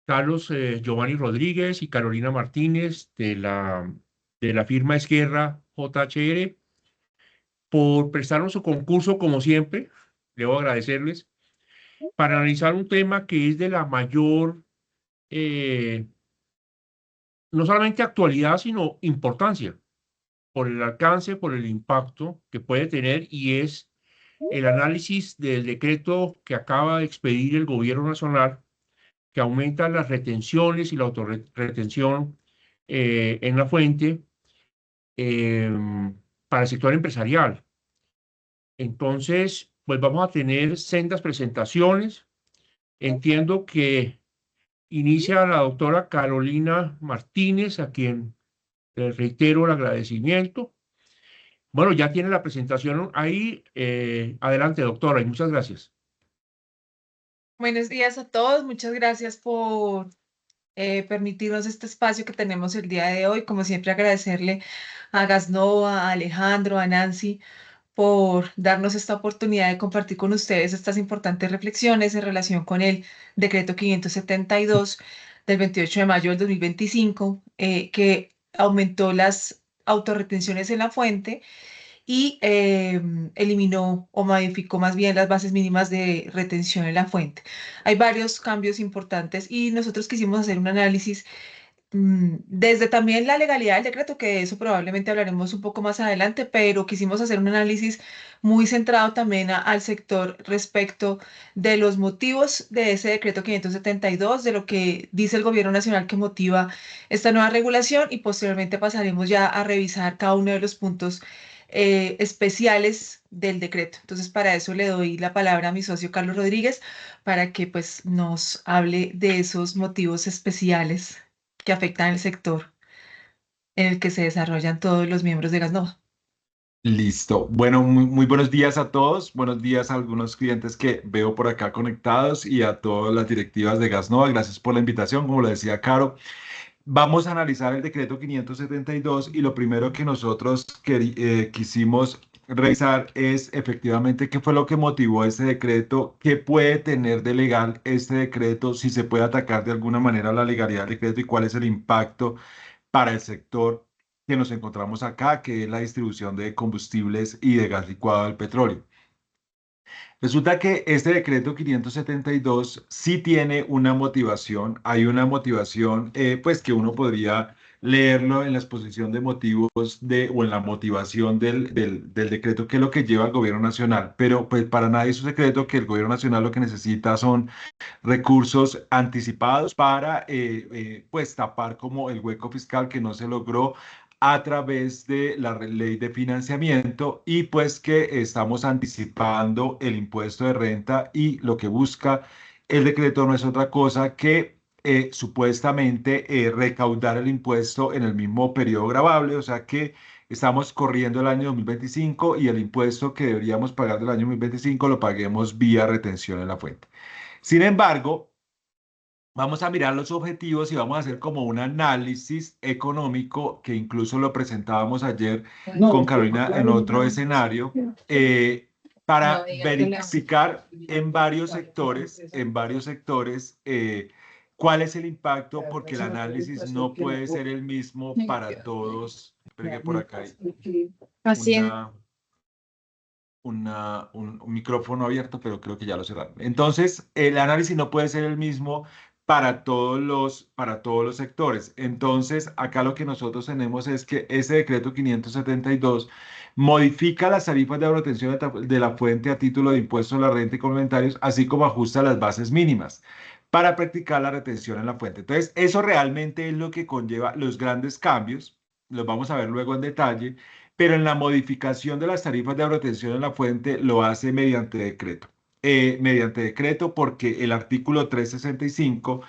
Carlos Giovanni Rodríguez y Carolina Martínez de la firma Esquerra JHR por prestarnos su concurso como siempre. Debo agradecerles para analizar un tema que es de la mayor, eh, no solamente actualidad, sino importancia por el alcance, por el impacto que puede tener y es el análisis del decreto que acaba de expedir el Gobierno Nacional que aumenta las retenciones y la autorretención en la fuente eh, para el sector empresarial. Entonces, pues vamos a tener sendas presentaciones. Entiendo que inicia la doctora Carolina Martínez, a quien le reitero el agradecimiento. Bueno, ya tiene la presentación ahí. Adelante, doctora, y muchas gracias. Buenos días a todos, muchas gracias por permitirnos este espacio que tenemos el día de hoy. Como siempre, agradecerle a Gasnova, a Alejandro, a Nancy por darnos esta oportunidad de compartir con ustedes estas importantes reflexiones en relación con el decreto 572 del 28 de mayo del 2025, que aumentó las autorretenciones en la fuente y eliminó o modificó más bien las bases mínimas de retención en la fuente. Hay varios cambios importantes y nosotros quisimos hacer un análisis desde también la legalidad del decreto, que de eso probablemente hablaremos un poco más adelante, pero quisimos hacer un análisis muy centrado también al sector respecto de los motivos de ese decreto 572, de lo que dice el Gobierno Nacional que motiva esta nueva regulación y posteriormente pasaremos ya a revisar cada uno de los puntos especiales del decreto. Entonces, para eso le doy la palabra a mi socio Carlos Rodríguez para que pues nos hable de esos motivos especiales que afectan el sector en el que se desarrollan todos los miembros de Gasnova. Listo. Bueno, muy buenos días a todos. Buenos días a algunos clientes que veo por acá conectados y a todas las directivas de Gasnova. Gracias por la invitación. Como lo decía Caro, vamos a analizar el decreto 572 y lo primero que nosotros quisimos revisar es efectivamente qué fue lo que motivó este decreto, qué puede tener de legal este decreto, si se puede atacar de alguna manera la legalidad del decreto y cuál es el impacto para el sector que nos encontramos acá, que es la distribución de combustibles y de gas licuado del petróleo. Resulta que este decreto 572 sí tiene una motivación, hay una motivación pues que uno podría leerlo en la exposición de motivos o en la motivación del decreto, que es lo que lleva el gobierno nacional, pero pues para nadie es un secreto que el gobierno nacional lo que necesita son recursos anticipados para pues tapar como el hueco fiscal que no se logró a través de la ley de financiamiento y pues que estamos anticipando el impuesto de renta y lo que busca el decreto no es otra cosa que supuestamente recaudar el impuesto en el mismo periodo gravable, o sea que estamos corriendo el año 2025 y el impuesto que deberíamos pagar del año 2025 lo paguemos vía retención en la fuente. Sin embargo, vamos a mirar los objetivos y vamos a hacer como un análisis económico que incluso lo presentábamos ayer con Carolina en otro escenario, para verificar en varios sectores, cuál es el impacto, porque el análisis no puede ser el mismo para todos. Espera que por acá hay una, un micrófono abierto, pero creo que ya lo cerraron. Entonces, el análisis no puede ser el mismo para todos los sectores. Entonces, acá lo que nosotros tenemos es que ese decreto 572 modifica las tarifas de obtención de la fuente a título de impuesto a la renta y complementarios, así como ajusta las bases mínimas para practicar la retención en la fuente. Entonces, eso realmente es lo que conlleva los grandes cambios, los vamos a ver luego en detalle, pero en la modificación de las tarifas de retención en la fuente lo hace mediante decreto porque el artículo 365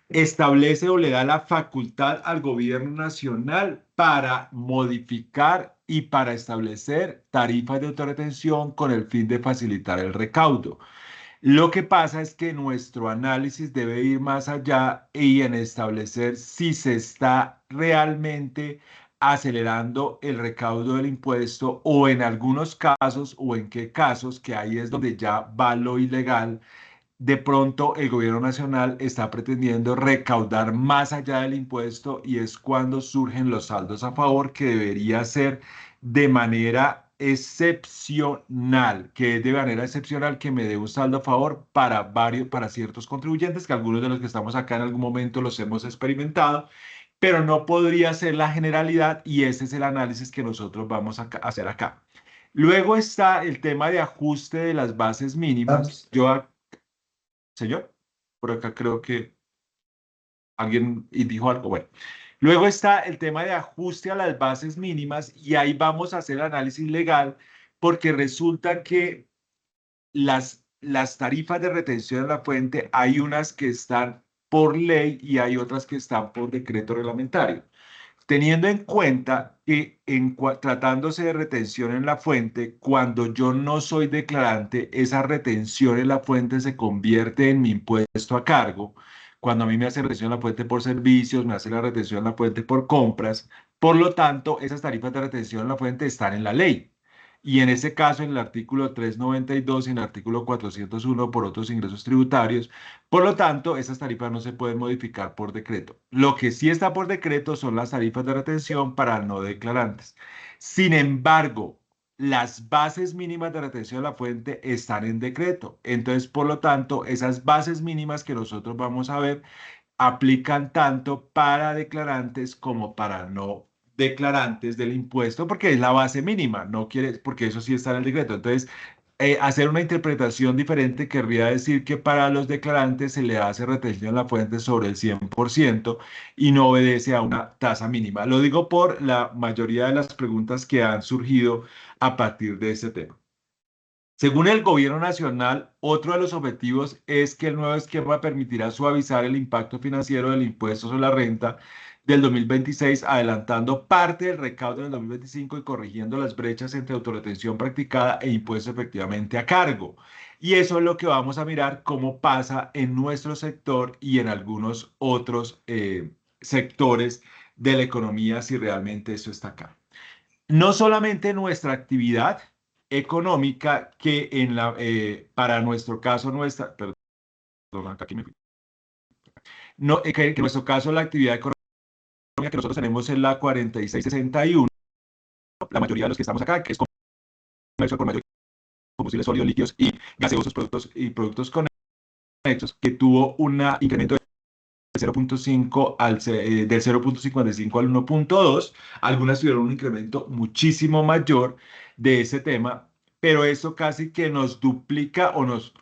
establece o le da la facultad al gobierno nacional para modificar y para establecer tarifas de autorretención con el fin de facilitar el recaudo. Lo que pasa es que nuestro análisis debe ir más allá y en establecer si se está realmente acelerando el recaudo del impuesto o en algunos casos o en qué casos, que ahí es donde ya va lo ilegal, de pronto el gobierno nacional está pretendiendo recaudar más allá del impuesto y es cuando surgen los saldos a favor que debería ser de manera excepcional, que es de manera excepcional que me dé un saldo a favor para para ciertos contribuyentes, que algunos de los que estamos acá en algún momento los hemos experimentado, pero no podría ser la generalidad y ese es el análisis que nosotros vamos a hacer acá. Luego está el tema de ajuste de las bases mínimas. Señor, por acá creo que alguien dijo algo. Bueno, luego está el tema de ajuste a las bases mínimas y ahí vamos a hacer el análisis legal porque resulta que las tarifas de retención de la fuente hay unas que están por ley y hay otras que están por decreto reglamentario. Teniendo en cuenta que tratándose de retención en la fuente, cuando yo no soy declarante, esa retención en la fuente se convierte en mi impuesto a cargo. Cuando a mí me hacen retención en la fuente por servicios, me hacen la retención en la fuente por compras. Por lo tanto, esas tarifas de retención en la fuente están en la ley. Y en ese caso, en el artículo 392 y en el artículo 401 por otros ingresos tributarios, por lo tanto, esas tarifas no se pueden modificar por decreto. Lo que sí está por decreto son las tarifas de retención para no declarantes. Sin embargo, las bases mínimas de retención de la fuente están en decreto. Entonces, por lo tanto, esas bases mínimas que nosotros vamos a ver aplican tanto para declarantes como para no declarantes del impuesto, porque es la base mínima, no quiere, porque eso sí está en el decreto. Entonces, hacer una interpretación diferente querría decir que para los declarantes se le hace retención a la fuente sobre el 100% y no obedece a una tasa mínima. Lo digo por la mayoría de las preguntas que han surgido a partir de este tema. Según el Gobierno Nacional, otro de los objetivos es que el nuevo esquema permitirá suavizar el impacto financiero del impuesto sobre la renta del 2026, adelantando parte del recaudo del 2025 y corrigiendo las brechas entre autorretención practicada e impuesto efectivamente a cargo. Y eso es lo que vamos a mirar cómo pasa en nuestro sector y en algunos otros sectores de la economía si realmente eso está acá. No solamente nuestra actividad económica, que para nuestro caso, perdón, acá aquí me fui. No, que en nuestro caso la actividad económica que nosotros tenemos es la 4661, la mayoría de los que estamos acá, que es comercio por mayor combustibles sólidos, líquidos y gaseosos productos conexos, que tuvo un incremento de 0.5 del 0.55 al 1.2. Algunas tuvieron un incremento muchísimo mayor de ese tema, pero eso casi que nos duplica,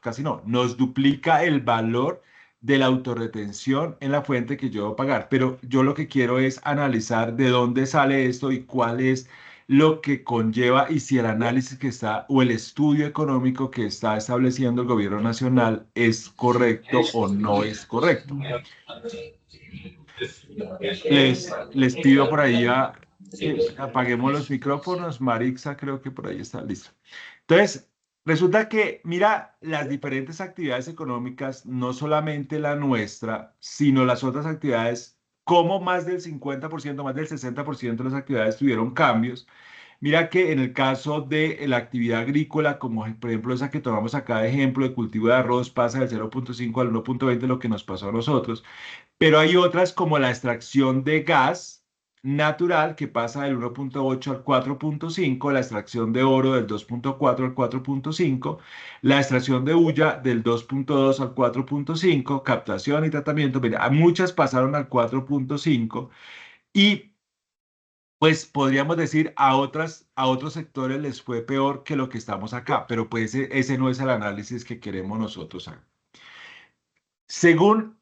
casi no, nos duplica el valor de la autorretención en la fuente que yo debo pagar. Pero yo lo que quiero es analizar de dónde sale esto y cuál es lo que conlleva y si el análisis que está o el estudio económico que está estableciendo el gobierno nacional es correcto o no es correcto. Les pido por ahí que apaguemos los micrófonos. Marixa creo que por ahí está listo. Entonces, resulta que, mira, las diferentes actividades económicas, no solamente la nuestra, sino las otras actividades, como más del 50%, más del 60% de las actividades tuvieron cambios. Mira que en el caso de la actividad agrícola, como por ejemplo esa que tomamos acá de ejemplo, de cultivo de arroz, pasa del 0.5 al 1.20, lo que nos pasó a nosotros. Pero hay otras como la extracción de gas natural que pasa del 1.8 al 4.5, la extracción de oro del 2.4 al 4.5, la extracción de hulla del 2.2 al 4.5, captación y tratamiento, mira, muchas pasaron al 4.5 y pues podríamos decir a otros sectores les fue peor que lo que estamos acá, pero pues ese no es el análisis que queremos nosotros acá. Según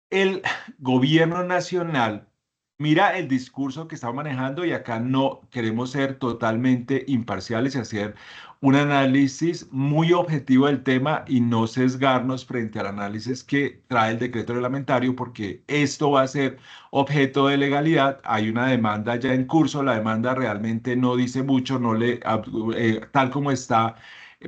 el gobierno nacional, mira el discurso que estamos manejando y acá no queremos ser totalmente imparciales y hacer un análisis muy objetivo del tema y no sesgarnos frente al análisis que trae el decreto reglamentario porque esto va a ser objeto de legalidad. Hay una demanda ya en curso, la demanda realmente no dice mucho, tal como está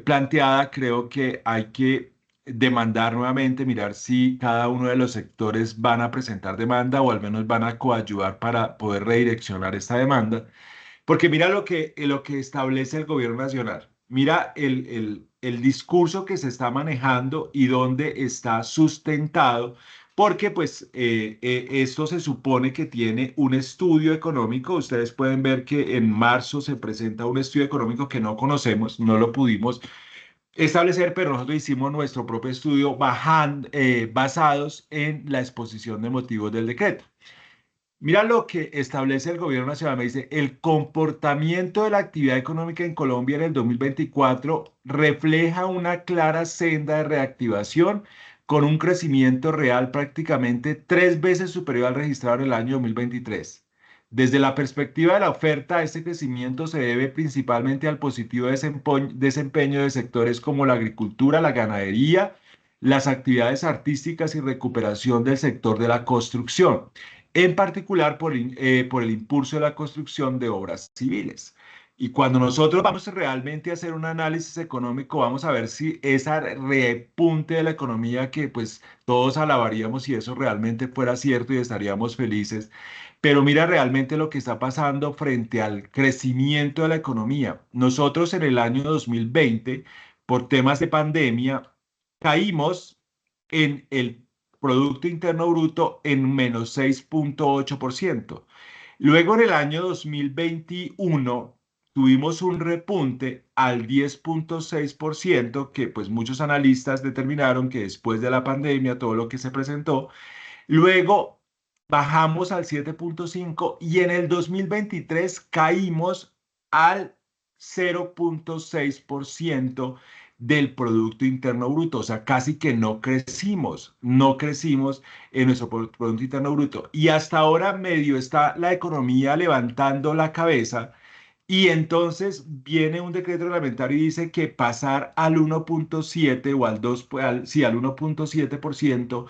planteada, creo que hay que demandar nuevamente, mirar si cada uno de los sectores van a presentar demanda o al menos van a coadyuvar para poder redireccionar esta demanda. Porque mira lo que establece el gobierno nacional. Mira el discurso que se está manejando y dónde está sustentado, porque pues esto se supone que tiene un estudio económico. Ustedes pueden ver que en marzo se presenta un estudio económico que no conocemos, no lo pudimos establecer, pero nosotros hicimos nuestro propio estudio basados en la exposición de motivos del decreto. Mira lo que establece el gobierno nacional. Me dice, el comportamiento de la actividad económica en Colombia en el 2024 refleja una clara senda de reactivación con un crecimiento real prácticamente 3 veces superior al registrado en el año 2023. Desde la perspectiva de la oferta, este crecimiento se debe principalmente al positivo desempeño de sectores como la agricultura, la ganadería, las actividades artísticas y recuperación del sector de la construcción, en particular por el impulso de la construcción de obras civiles. Y cuando nosotros vamos realmente a hacer un análisis económico, vamos a ver si esa repunte de la economía que pues todos alabaríamos, si eso realmente fuera cierto y estaríamos felices. Pero mira realmente lo que está pasando frente al crecimiento de la economía. Nosotros en el año 2020, por temas de pandemia, caímos en el Producto Interno Bruto en menos 6,8%. Luego en el año 2021 tuvimos un repunte al 10,6%, que pues muchos analistas determinaron que después de la pandemia, todo lo que se presentó, luego bajamos al 7,5% y en el 2023 caímos al 0,6% del Producto Interno Bruto, o sea, casi que no crecimos en nuestro Producto Interno Bruto. Y hasta ahora medio está la economía levantando la cabeza y entonces viene un decreto reglamentario y dice que pasar al 1,7 o al 2, sí, al 1,7%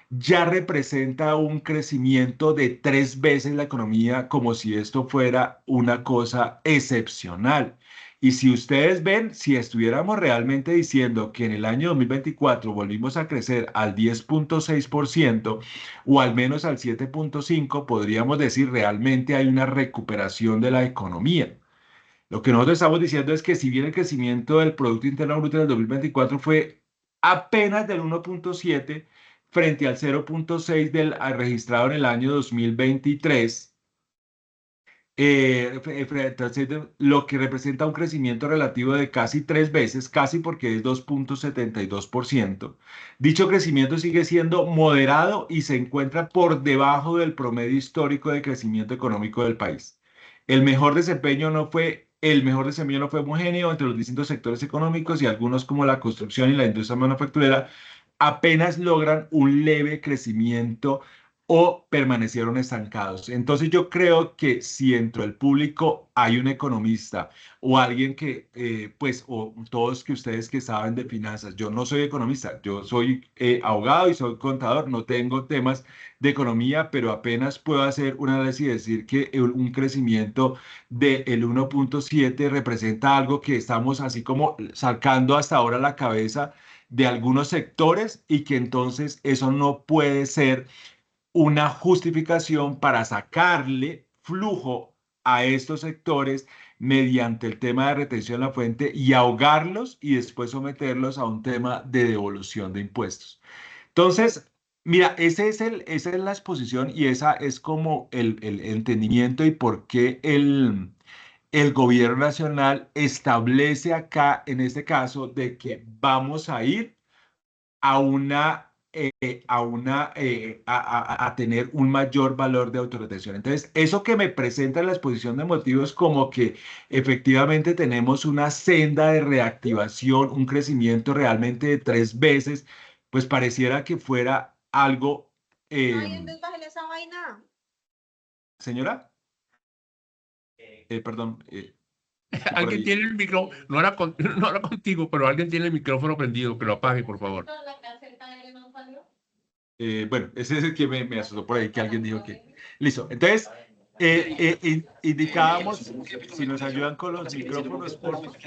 ya representa un crecimiento de 3 veces la economía, como si esto fuera una cosa excepcional. Y si ustedes ven, si estuviéramos realmente diciendo que en el año 2024 volvimos a crecer al 10,6% o al menos al 7,5%, podríamos decir realmente hay una recuperación de la economía. Lo que nosotros estamos diciendo es que si bien el crecimiento del Producto Interno Bruto en el 2024 fue apenas del 1,7 frente al 0,6 registrado en el año 2023, lo que representa un crecimiento relativo de casi 3 veces, casi porque es 2,72%. Dicho crecimiento sigue siendo moderado y se encuentra por debajo del promedio histórico de crecimiento económico del país. El mejor desempeño no fue homogéneo entre los distintos sectores económicos y algunos como la construcción y la industria manufacturera apenas logran un leve crecimiento o permanecieron estancados. Entonces yo creo que si dentro del público hay un economista o alguien que, pues, o todos que ustedes que saben de finanzas, yo no soy economista, yo soy abogado y soy contador, no tengo temas de economía, pero apenas puedo hacer un análisis y decir que un crecimiento del 1,7 representa algo que estamos así como sacando hasta ahora la cabeza de algunos sectores y que entonces eso no puede ser una justificación para sacarle flujo a estos sectores mediante el tema de retención de la fuente y ahogarlos y después someterlos a un tema de devolución de impuestos. Entonces, mira, esa es la exposición y esa es como el entendimiento y por qué el gobierno nacional establece acá, en este caso, de que vamos a ir a a tener un mayor valor de autorretención. Entonces, eso que me presenta en la exposición de motivos como que efectivamente tenemos una senda de reactivación, un crecimiento realmente de 3 veces, pues pareciera que fuera algo, Ay, entonces bájale esa vaina. señora, perdón, que por Alguien ahí, tiene el micrófono, no era, no era contigo, pero alguien tiene el micrófono prendido, que lo apague, por favor. No, la caseta de él no salió. bueno, ese es el que me asustó por ahí, que alguien dijo que... Listo, entonces, indicábamos, si nos ayudan con los micrófonos, por favor.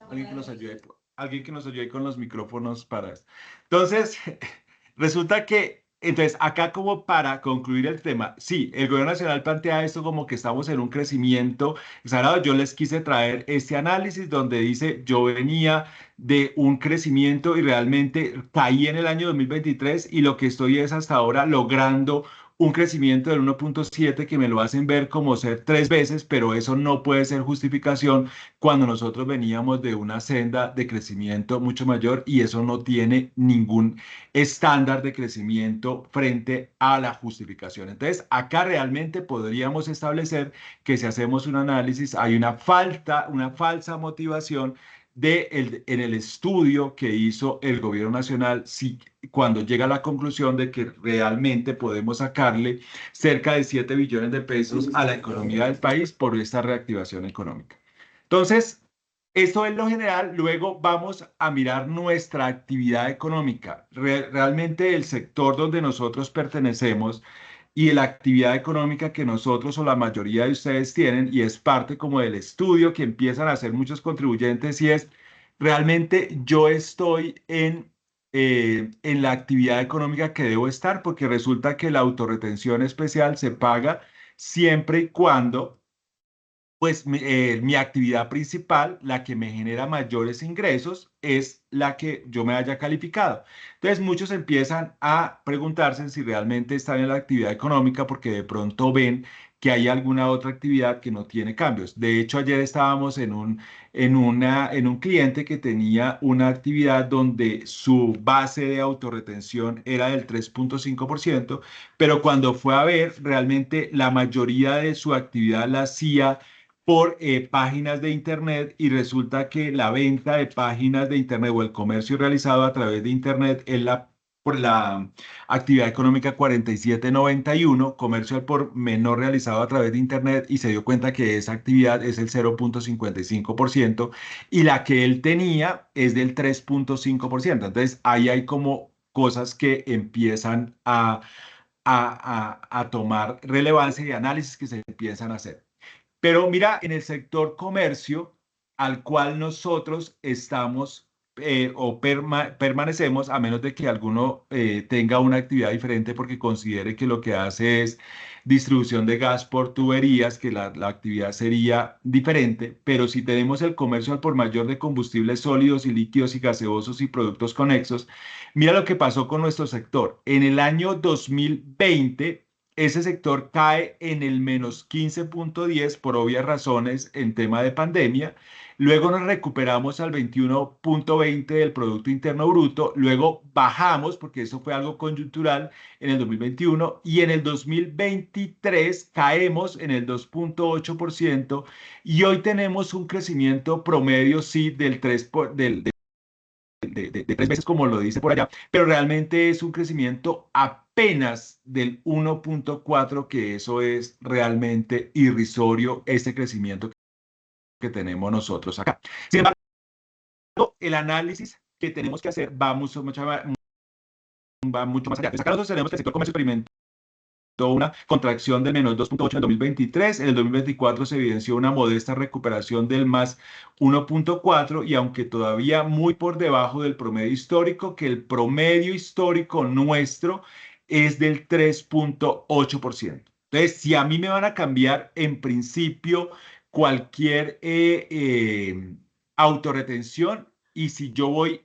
Alguien que nos ayude, alguien que nos ayude con los micrófonos para esto. Entonces, resulta que entonces, acá como para concluir el tema, sí, el gobierno nacional plantea esto como que estamos en un crecimiento exagerado. Yo les quise traer este análisis donde dice, yo venía de un crecimiento y realmente caí en el año 2023 y lo que estoy es hasta ahora logrando un crecimiento del 1.7 que me lo hacen ver como ser 3 veces, pero eso no puede ser justificación cuando nosotros veníamos de una senda de crecimiento mucho mayor y eso no tiene ningún estándar de crecimiento frente a la justificación. Entonces, acá realmente podríamos establecer que si hacemos un análisis hay una falsa motivación en el estudio que hizo el gobierno nacional, si, cuando llega a la conclusión de que realmente podemos sacarle cerca de 7 billones de pesos a la economía del país por esta reactivación económica. Entonces, esto es lo general. Luego vamos a mirar nuestra actividad económica. Realmente el sector donde nosotros pertenecemos y la actividad económica que nosotros o la mayoría de ustedes tienen, y es parte como del estudio que empiezan a hacer muchos contribuyentes, y es realmente yo estoy en la actividad económica que debo estar, porque resulta que la autorretención especial se paga siempre y cuando pues mi actividad principal, la que me genera mayores ingresos, es la que yo me haya calificado. Entonces muchos empiezan a preguntarse si realmente están en la actividad económica porque de pronto ven que hay alguna otra actividad que no tiene cambios. De hecho, ayer estábamos en un cliente que tenía una actividad donde su base de autorretención era del 3.5%, pero cuando fue a ver, realmente la mayoría de su actividad la hacía por páginas de Internet y resulta que la venta de páginas de Internet o el comercio realizado a través de Internet es por la actividad económica 4791, comercio al por menor realizado a través de Internet, y se dio cuenta que esa actividad es el 0.55% y la que él tenía es del 3.5%. Entonces ahí hay como cosas que empiezan a tomar relevancia y análisis que se empiezan a hacer. Pero mira, en el sector comercio, al cual nosotros estamos permanecemos, a menos de que alguno tenga una actividad diferente porque considere que lo que hace es distribución de gas por tuberías, que la actividad sería diferente, pero si tenemos el comercio al por mayor de combustibles sólidos y líquidos y gaseosos y productos conexos, mira lo que pasó con nuestro sector. En el año 2020, ese sector cae en el menos 15.10 por obvias razones en tema de pandemia. Luego nos recuperamos al 21.20 del Producto Interno Bruto. Luego bajamos, porque eso fue algo coyuntural, en el 2021. Y en el 2023 caemos en el 2.8%. Y hoy tenemos un crecimiento promedio, sí, del 3 de 3 veces, como lo dice por allá, pero realmente es un crecimiento apenas del 1.4, que eso es realmente irrisorio, este crecimiento que tenemos nosotros acá. Sin embargo, el análisis que tenemos que hacer va mucho más allá. Entonces, acá nosotros tenemos que el sector comercio experimentó una contracción del menos 2.8 en el 2023, en el 2024 se evidenció una modesta recuperación del más 1.4 y aunque todavía muy por debajo del promedio histórico, que el promedio histórico nuestro es del 3.8%. Entonces, si a mí me van a cambiar en principio cualquier autorretención, y si yo voy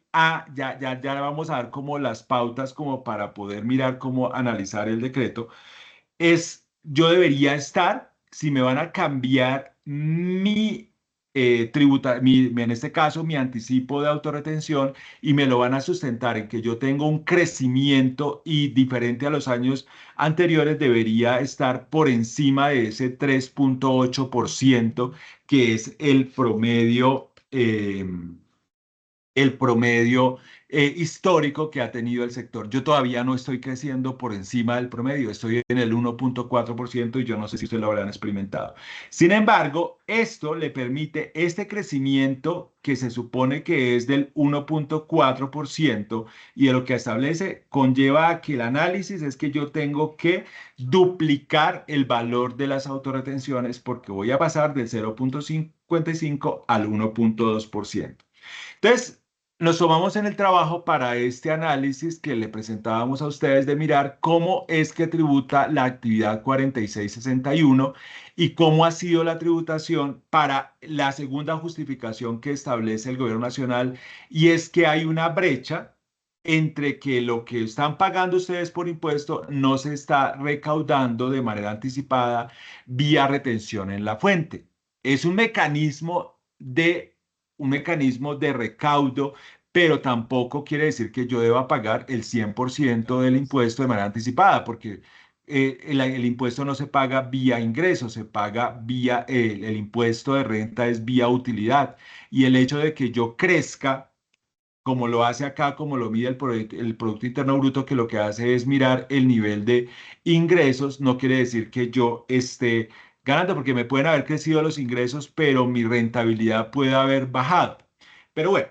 ya vamos a dar como las pautas como para poder mirar cómo analizar el decreto, yo debería estar, si me van a cambiar en este caso, mi anticipo de autorretención, y me lo van a sustentar en que yo tengo un crecimiento y diferente a los años anteriores, debería estar por encima de ese 3.8%, que es el promedio histórico que ha tenido el sector. Yo todavía no estoy creciendo por encima del promedio, estoy en el 1.4% y yo no sé si ustedes lo habrán experimentado. Sin embargo, esto le permite este crecimiento que se supone que es del 1.4% y de lo que establece conlleva a que el análisis es que yo tengo que duplicar el valor de las autorretenciones porque voy a pasar del 0.55 al 1.2%. Entonces, nos tomamos en el trabajo para este análisis que le presentábamos a ustedes de mirar cómo es que tributa la actividad 4661 y cómo ha sido la tributación para la segunda justificación que establece el gobierno nacional, y es que hay una brecha entre que lo que están pagando ustedes por impuesto no se está recaudando de manera anticipada vía retención en la fuente. Es un mecanismo de recaudo, pero tampoco quiere decir que yo deba pagar el 100% del impuesto de manera anticipada, porque el impuesto no se paga vía ingresos, se paga vía, el impuesto de renta es vía utilidad. Y el hecho de que yo crezca, como lo hace acá, como lo mide el Producto Interno Bruto, que lo que hace es mirar el nivel de ingresos, no quiere decir que yo esté ganando, porque me pueden haber crecido los ingresos, pero mi rentabilidad puede haber bajado. Pero bueno,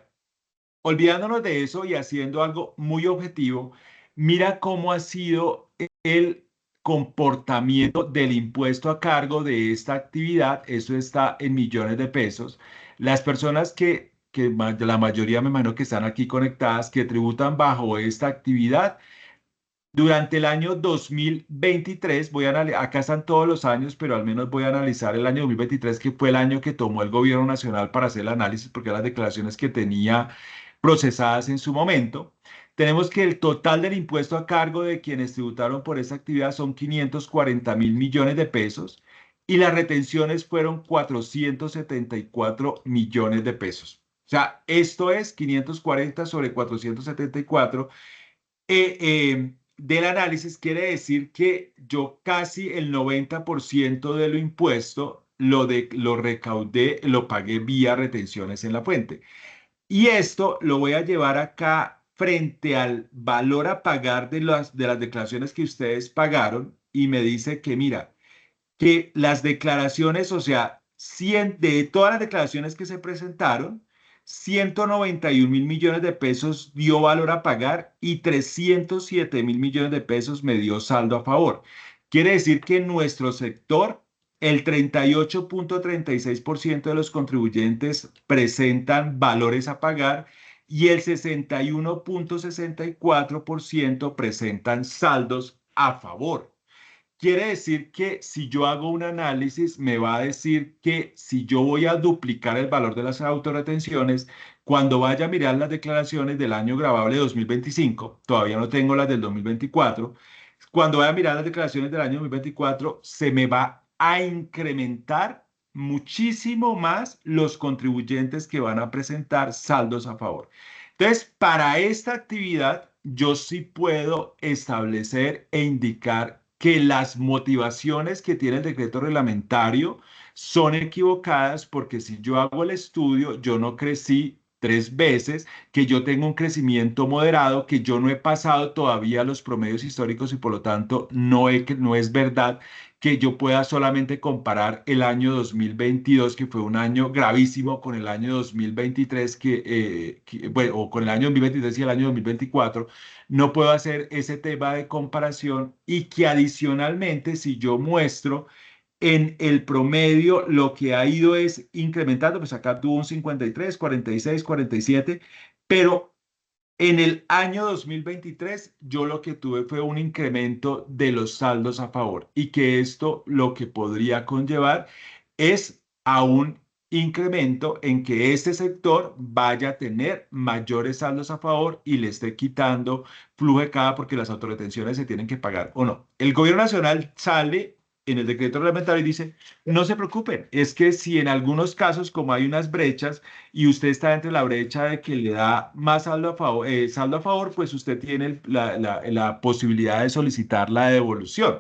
olvidándonos de eso y haciendo algo muy objetivo, mira cómo ha sido el comportamiento del impuesto a cargo de esta actividad. Eso está en millones de pesos. Las personas la mayoría me imagino que están aquí conectadas, que tributan bajo esta actividad, durante el año 2023, acá están todos los años, pero al menos voy a analizar el año 2023, que fue el año que tomó el gobierno nacional para hacer el análisis, porque las declaraciones que tenía procesadas en su momento. Tenemos que el total del impuesto a cargo de quienes tributaron por esa actividad son 540.000 millones de pesos, y las retenciones fueron 474 millones de pesos. O sea, esto es 540 sobre 474. Del análisis quiere decir que yo casi el 90% de lo impuesto lo recaudé, lo pagué vía retenciones en la fuente. Y esto lo voy a llevar acá frente al valor a pagar de las declaraciones que ustedes pagaron, y me dice que, mira, que las declaraciones, o sea, de todas las declaraciones que se presentaron, 191.000 millones de pesos dio valor a pagar y 307.000 millones de pesos me dio saldo a favor. Quiere decir que en nuestro sector, el 38.36% de los contribuyentes presentan valores a pagar y el 61.64% presentan saldos a favor. Quiere decir que si yo hago un análisis, me va a decir que si yo voy a duplicar el valor de las autorretenciones, cuando vaya a mirar las declaraciones del año gravable 2025, todavía no tengo las del 2024, cuando vaya a mirar las declaraciones del año 2024, se me va a incrementar muchísimo más los contribuyentes que van a presentar saldos a favor. Entonces, para esta actividad, yo sí puedo establecer e indicar que las motivaciones que tiene el decreto reglamentario son equivocadas, porque si yo hago el estudio, yo no crecí 3 veces, que yo tengo un crecimiento moderado, que yo no he pasado todavía los promedios históricos, y por lo tanto no es verdad que yo pueda solamente comparar el año 2022, que fue un año gravísimo, con el año 2023, bueno, o con el año 2023 y el año 2024. No puedo hacer ese tema de comparación, y que adicionalmente, si yo muestro en el promedio, lo que ha ido es incrementando, pues acá tuvo un 53, 46, 47, pero en el año 2023 yo lo que tuve fue un incremento de los saldos a favor, y que esto lo que podría conllevar es a un incremento en que este sector vaya a tener mayores saldos a favor y le esté quitando flujo de caja, porque las autorretenciones se tienen que pagar o no. El gobierno nacional sale en el decreto reglamentario y dice, no se preocupen, es que si en algunos casos, como hay unas brechas, y usted está entre la brecha de que le da más saldo a favor, pues usted tiene la posibilidad de solicitar la devolución.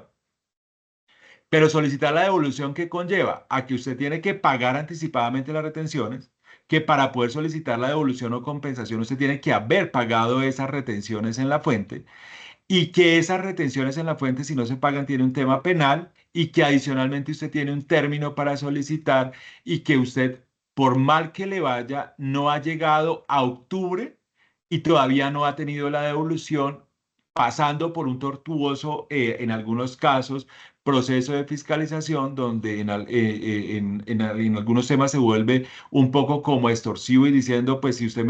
Pero solicitar la devolución, ¿qué conlleva? A que usted tiene que pagar anticipadamente las retenciones, que para poder solicitar la devolución o compensación usted tiene que haber pagado esas retenciones en la fuente, y que esas retenciones en la fuente, si no se pagan, tiene un tema penal, y que adicionalmente usted tiene un término para solicitar, y que usted, por mal que le vaya, no ha llegado a octubre y todavía no ha tenido la devolución pasando por un tortuoso, en algunos casos, proceso de fiscalización donde en algunos temas se vuelve un poco como extorsivo y diciendo, pues si usted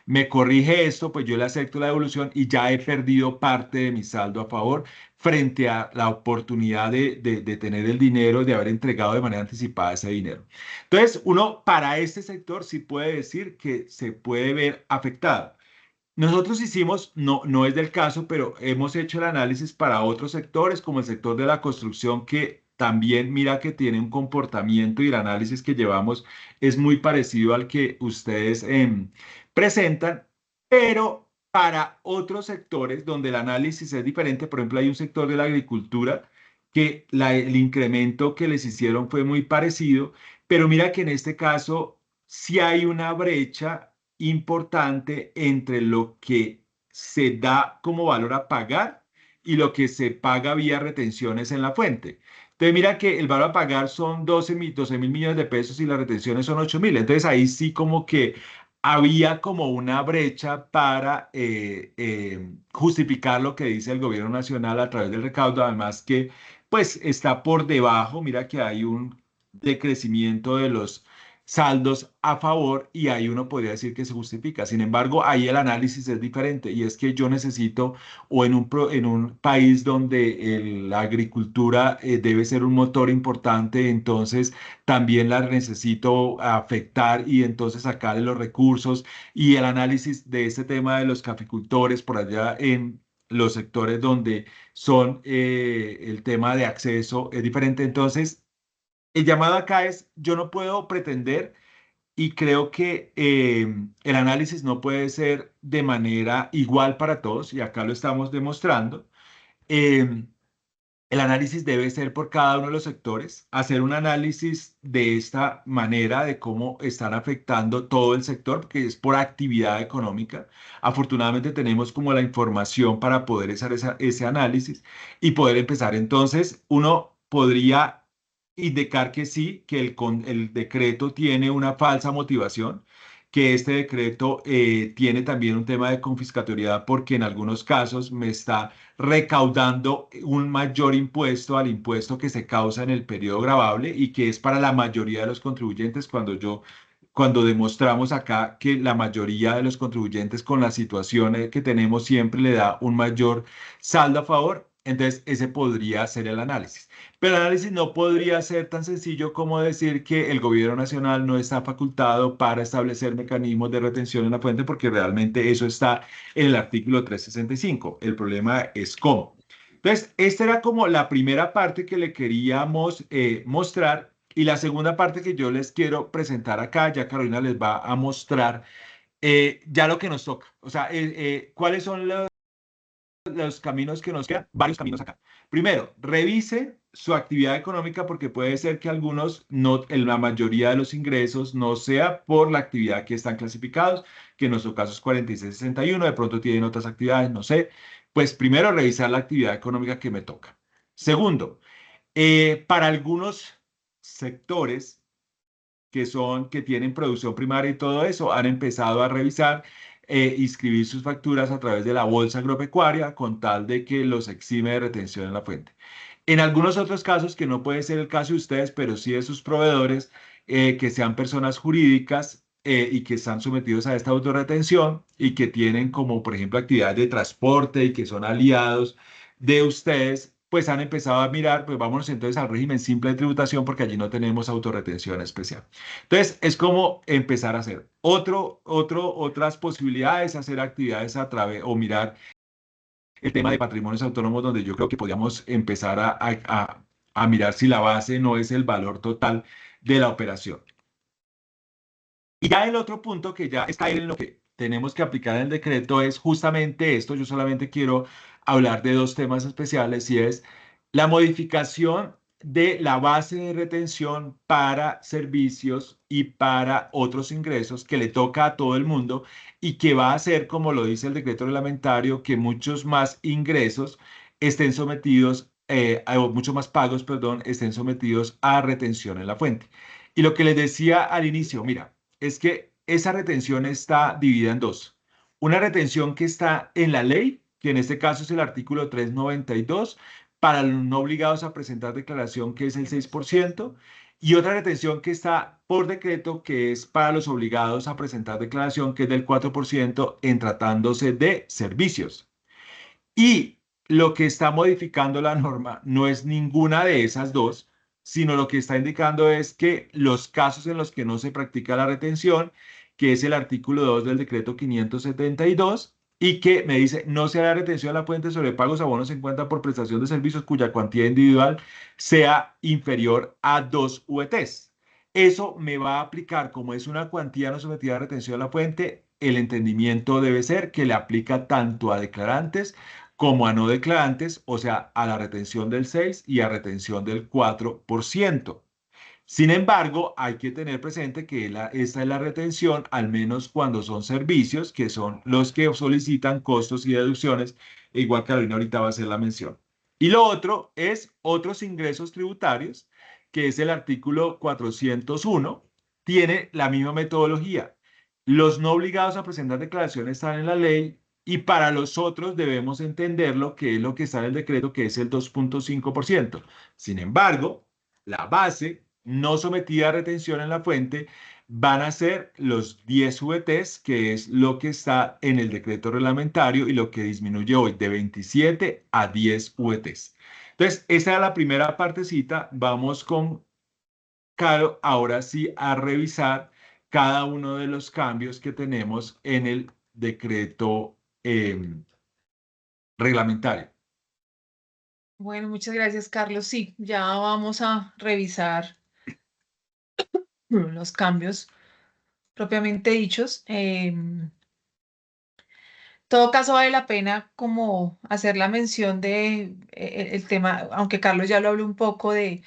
me corrige esto, pues yo le acepto la devolución y ya he perdido parte de mi saldo a favor frente a la oportunidad de tener el dinero, de haber entregado de manera anticipada ese dinero. Entonces, uno para este sector sí puede decir que se puede ver afectado. Nosotros hicimos, no es del caso, pero hemos hecho el análisis para otros sectores, como el sector de la construcción, que también mira que tiene un comportamiento y el análisis que llevamos es muy parecido al que ustedes presentan, pero para otros sectores donde el análisis es diferente, por ejemplo, hay un sector de la agricultura que el incremento que les hicieron fue muy parecido, pero mira que en este caso sí hay una brecha importante entre lo que se da como valor a pagar y lo que se paga vía retenciones en la fuente. Entonces, mira que el valor a pagar son 12 mil millones de pesos y las retenciones son 8.000. Entonces, ahí sí como que había como una brecha para justificar lo que dice el gobierno nacional a través del recaudo, además que pues está por debajo, mira que hay un decrecimiento de los saldos a favor y ahí uno podría decir que se justifica. Sin embargo, ahí el análisis es diferente y es que yo necesito, o en un país donde la agricultura debe ser un motor importante, entonces también la necesito afectar y entonces sacarle los recursos y el análisis de este tema de los caficultores por allá en los sectores donde son el tema de acceso es diferente. Entonces, el llamado acá es, yo no puedo pretender y creo que el análisis no puede ser de manera igual para todos, y acá lo estamos demostrando. Eh, el análisis debe ser por cada uno de los sectores, hacer un análisis de esta manera de cómo están afectando todo el sector, porque es por actividad económica. Afortunadamente tenemos como la información para poder hacer ese análisis y poder empezar. Entonces, uno podría indicar que sí, que el decreto tiene una falsa motivación, que este decreto tiene también un tema de confiscatoriedad porque en algunos casos me está recaudando un mayor impuesto al impuesto que se causa en el periodo gravable y que es para la mayoría de los contribuyentes cuando demostramos acá que la mayoría de los contribuyentes con la situación que tenemos siempre le da un mayor saldo a favor, entonces ese podría ser el análisis. Pero el análisis no podría ser tan sencillo como decir que el gobierno nacional no está facultado para establecer mecanismos de retención en la fuente, porque realmente eso está en el artículo 365. El problema es cómo. Entonces, esta era como la primera parte que le queríamos mostrar. Y la segunda parte que yo les quiero presentar acá, ya Carolina les va a mostrar ya lo que nos toca. O sea, ¿cuáles son los caminos que nos quedan? Varios caminos acá. Primero, revise su actividad económica porque puede ser que algunos, no, en la mayoría de los ingresos no sea por la actividad que están clasificados, que en nuestro caso es 4661, de pronto tienen otras actividades, no sé. Pues primero, revisar la actividad económica que me toca. Segundo, para algunos sectores que tienen producción primaria y todo eso, han empezado a revisar, inscribir sus facturas a través de la bolsa agropecuaria con tal de que los exime de retención en la fuente. En algunos otros casos, que no puede ser el caso de ustedes, pero sí de sus proveedores, que sean personas jurídicas y que están sometidos a esta autorretención y que tienen como, por ejemplo, actividades de transporte y que son aliados de ustedes, pues han empezado a mirar, pues vámonos entonces al régimen simple de tributación porque allí no tenemos autorretención especial. Entonces, es como empezar a hacer otras posibilidades, hacer actividades a través o mirar el tema de patrimonios autónomos, donde yo creo que podríamos empezar a mirar si la base no es el valor total de la operación. Y ya el otro punto que ya está en lo que tenemos que aplicar en el decreto es justamente esto. Yo solamente quiero hablar de dos temas especiales y es la modificación de la base de retención para servicios y para otros ingresos que le toca a todo el mundo y que va a hacer, como lo dice el decreto reglamentario, que muchos más ingresos estén sometidos, o muchos más pagos, perdón, estén sometidos a retención en la fuente. Y lo que les decía al inicio, mira, es que esa retención está dividida en dos. Una retención que está en la ley que en este caso es el artículo 392, para los no obligados a presentar declaración, que es el 6%, y otra retención que está por decreto, que es para los obligados a presentar declaración, que es del 4% en tratándose de servicios. Y lo que está modificando la norma no es ninguna de esas dos, sino lo que está indicando es que los casos en los que no se practica la retención, que es el artículo 2 del decreto 572, y que me dice, no se hará retención a la fuente sobre pagos a bonos en cuenta por prestación de servicios cuya cuantía individual sea inferior a 2 UETs. Eso me va a aplicar, como es una cuantía no sometida a retención a la fuente, el entendimiento debe ser que le aplica tanto a declarantes como a no declarantes, o sea, a la retención del 6 y a retención del 4%. Sin embargo, hay que tener presente que esta es la retención, al menos cuando son servicios, que son los que solicitan costos y deducciones, igual Carolina ahorita va a hacer la mención. Y lo otro es otros ingresos tributarios, que es el artículo 401, tiene la misma metodología. Los no obligados a presentar declaraciones están en la ley, y para los otros debemos entender lo que es lo que está en el decreto, que es el 2.5%. Sin embargo, la base no sometida a retención en la fuente van a ser los 10 VTs, que es lo que está en el decreto reglamentario y lo que disminuye hoy de 27 a 10 VTs. Entonces, esa era la primera partecita. Vamos con Caro ahora sí a revisar cada uno de los cambios que tenemos en el decreto reglamentario. Bueno, muchas gracias, Carlos. Sí, ya vamos a revisar los cambios propiamente dichos. Todo caso vale la pena como hacer la mención de el tema, aunque Carlos ya lo habló un poco de